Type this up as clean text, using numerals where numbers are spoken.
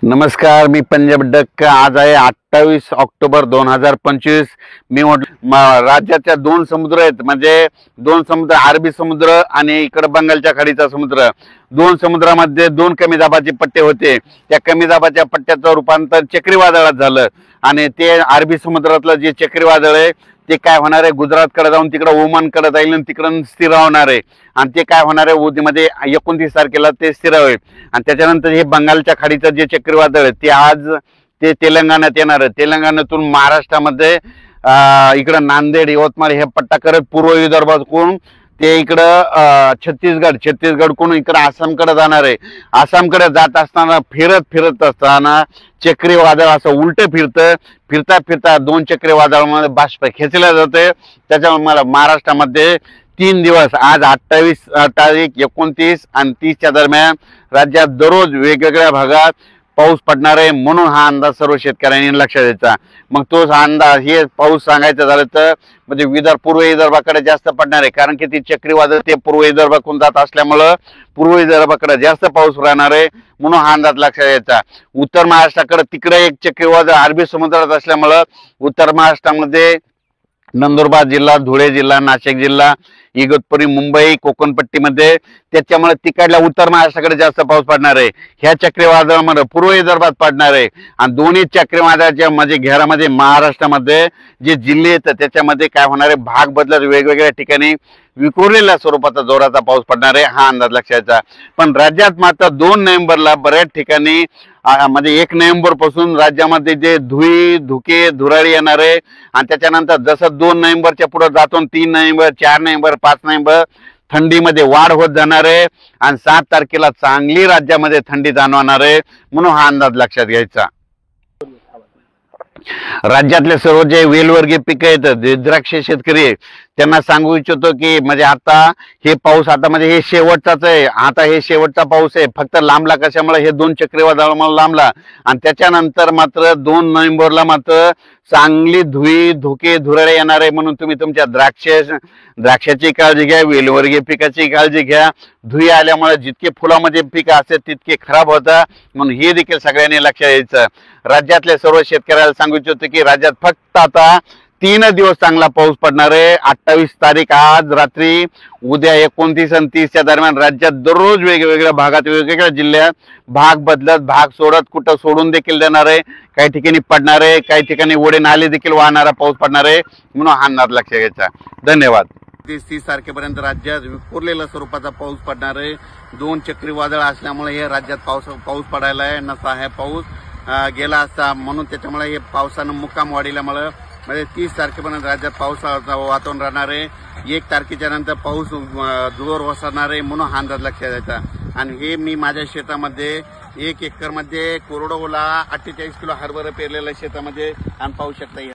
नमस्कार, मी पंजाब डक्क। आज आहे 28 ऑक्टोबर 2025। मी राज्याच्या दोन समुद्र आहेत, म्हणजे दोन समुद्र, अरबी समुद्र आणि इकडे बंगालच्या खाडीचा समुद्र। दोन समुद्रामध्ये दोन कमी दाबाचे पट्टे होते। त्या कमी दाबाच्या पट्ट्याचं रूपांतर चक्रीवादळात झालं आणि ते अरबी समुद्रातलं जे चक्रीवादळ आहे ते काय होणार आहे, गुजरातकडे जाऊन तिकडे ओमानकडे जाईल आणि तिकडून स्थिर होणार आहे। आणि ते काय होणार आहे, उद्यामध्ये 29 तारखेला ते स्थिर होईल। आणि त्याच्यानंतर हे बंगालच्या खाडीचं जे चक्रीवादळ आहे ते आज ते तेलंगणात येणार आहे। तेलंगणातून महाराष्ट्रामध्ये इकडं नांदेड, यवतमाळ हे पट्टा करत पूर्व विदर्भातून ते इकडं छत्तीसगडकडून इकडं आसामकडे जाणार आहे। आसामकडे जात असताना फिरत असताना चक्रीवादळ असं उलट फिरता फिरता दोन चक्रीवादळामध्ये बाष्प खेचल्या जाते। त्याच्यामुळे मला महाराष्ट्रामध्ये 3 दिवस, आज 28 तारीख, 29 आणि 30च्या दरम्यान राज्यात दररोज वेगवेगळ्या भागात पाऊस पडणार आहे। म्हणून हा अंदाज सर्व शेतकऱ्यांनी लक्षात द्यायचा। मग तोच अंदाज, हे पाऊस सांगायचं झालं तर म्हणजे पूर्व विदर्भाकडे जास्त पडणार आहे, कारण की ती चक्रीवादळ ते पूर्व विदर्भाकडून जात असल्यामुळं पूर्व विदर्भाकडे जास्त पाऊस राहणार आहे। म्हणून हा अंदाज लक्षात घ्यायचा। उत्तर महाराष्ट्राकडे तिकडे एक चक्रीवादळ अरबी समुद्रात असल्यामुळं उत्तर महाराष्ट्रामध्ये नंदुरबार जिल्हा, धुळे जिल्हा, नाशिक जिल्हा, इगतपुरी, मुंबई, कोकणपट्टीमध्ये त्याच्यामुळे तिकडल्या उत्तर महाराष्ट्राकडे जास्त पाऊस पडणार आहे। ह्या चक्रीवादळामध्ये पूर्व विदर्भात पडणार आहे। आणि दोन्ही चक्रीवादळाच्या म्हणजे घेरामध्ये महाराष्ट्रामध्ये जे जिल्हे आहेत त्याच्यामध्ये काय होणार आहे, भाग बदलत वेगवेगळ्या ठिकाणी विखुरलेल्या स्वरूपाचा जोराचा पाऊस पडणार आहे, हा अंदाज लक्षात घ्यायचा। पण राज्यात मात्र 2 नोव्हेंबरला बऱ्याच ठिकाणी म्हणजे 1 नोव्हेंबर पासून राज्यामध्ये जे धुके धुराळी येणार आहे। आणि त्याच्यानंतर जसं 2 नोव्हेंबरच्या पुढे जातो 3 नोव्हेंबर, 4 नोव्हेंबर, 5 नोव्हेंबर थंडीमध्ये वाढ होत जाणार आहे आणि 7 तारखेला चांगली राज्यामध्ये थंडी जाणवणार आहे। म्हणून हा अंदाज लक्षात घ्यायचा। राज्यातले सर्व जे वेलवर्गीय पिकं आहेत, द्राक्ष शेतकरी त्यांना सांगू इच्छितो की म्हणजे आता हे पाऊस आता म्हणजे हे शेवटचाच आहे। आता हे शेवटचा पाऊस आहे, फक्त लांबला कशामुळे, हे 2 चक्रीवादळामुळे लांबला। आणि त्याच्यानंतर मात्र 2 नोव्हेंबरला मात्र चांगली धुके धुराळे येणार आहे। म्हणून तुम्ही तुमच्या द्राक्षाची काळजी घ्या, वेलवर्गीय पिकाची काळजी घ्या। धुई आल्यामुळे जितके फुलामध्ये पिकं असतात तितके खराब होतात, म्हणून हे देखील सगळ्यांनी लक्षात घ्यायचं। राज्यातल्या सर्व शेतकऱ्याला सांगू इच्छितो की राज्यात फक्त आता 3 दिवस चांगला पाऊस पडणार आहे। 28 तारीख आज रात्री, उद्या 29 आणि 30च्या दरम्यान राज्यात दररोज वेगवेगळ्या भागात, वेगवेगळ्या जिल्ह्यात भाग बदलत, भाग सोडत, कुठं सोडून देखील देणार आहे, काही ठिकाणी पडणार आहे, काही ठिकाणी ओढे नाले देखील वाहणारा पाऊस पडणार आहे। म्हणून हा अंदाज लक्षात घ्यायचा। धन्यवाद। 30 तारखेपर्यंत राज्यात विखुरलेल्या स्वरूपाचा पाऊस पडणार आहे। 2 चक्रीवादळ असल्यामुळे हे राज्यात पाऊस पडायला आहे, नसा हे पाऊस गेला असता। म्हणून त्याच्यामुळे हे पावसानं मुक्काम वाढल्यामुळे म्हणजे 30 तारखेपर्यंत राज्यात पावसाचं वातावरण राहणार आहे। 1 तारखेच्या नंतर पाऊस जोर ओसरणार आहे। म्हणून हा अंदाज लक्षात द्यायचा। आणि हे मी माझ्या शेतामध्ये 1 एकरमध्ये कोरडवाहूला 48 किलो हरभरा पेरलेल्या शेतामध्ये आणि पाहू शकता।